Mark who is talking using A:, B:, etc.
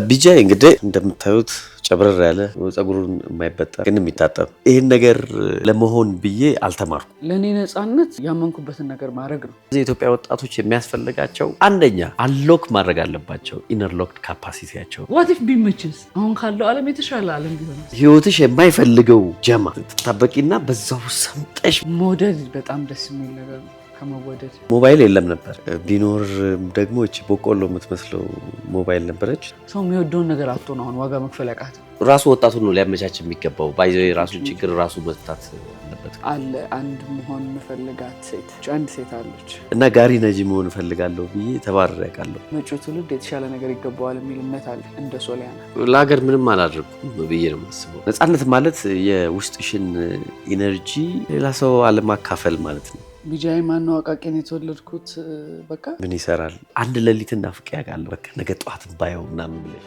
A: ቢጃይ እንግዲህ እንደምታዩት ጨብረር ያለ ጸጉሩን የማይበጣ ግን የሚታጠብ ይሄን ነገር ለመሆን ብዬ አልተማርኩ።
B: ለኔ ነፃነት ያመንኩበትን ነገር ማድረግ ነው።
A: የኢትዮጵያ ወጣቶች የሚያስፈልጋቸው አንደኛ አንሎክ ማድረግ አለባቸው ኢነር ሎክድ ካፓሲቲያቸው።
B: ዋት ኢፍ ቢመችስ አሁን ካለው ዓለም የተሻለ ዓለም ቢሆን
A: ህይወትሽ የማይፈልገው ጀማ ትታበቂና በዛው ሰምጠሽ
B: መውደድ በጣም ደስ የሚል ነገር ነው። ከመወደድ
A: ሞባይል የለም ነበር። ቢኖር ደግሞ እቺ በቆሎ የምትመስለው ሞባይል ነበረች።
B: ሰው የሚወደውን ነገር አጥቶ ነው አሁን ዋጋ መክፈል ያቃተ።
A: ራሱ ወጣቱ ነው ሊያመቻች የሚገባው። ባይዘው ራሱ ችግር ራሱ መፍታት አለበት።
B: አለ አንድ መሆን መፈልጋት ሴት አንድ ሴት አለች
A: እና ጋሪ ነጂ መሆን እፈልጋለሁ ብዬ ተባረረ ያውቃለሁ።
B: መጪው ትውልድ የተሻለ ነገር ይገባዋል የሚል እምነት አለ። እንደ ሶሊያና
A: ለሀገር ምንም አላደረኩም ብዬ ነው የማስበው። ነፃነት ማለት የውስጥሽን ኢነርጂ ሌላ ሰው አለማካፈል ማለት ነው።
B: ቢጃይ ማነው አቃቂን የተወለድኩት በቃ
A: ምን ይሰራል አንድ ሌሊት ናፍቄ ያውቃለሁ። በቃ ነገ ጠዋት ባየው ምናምን ብለሽ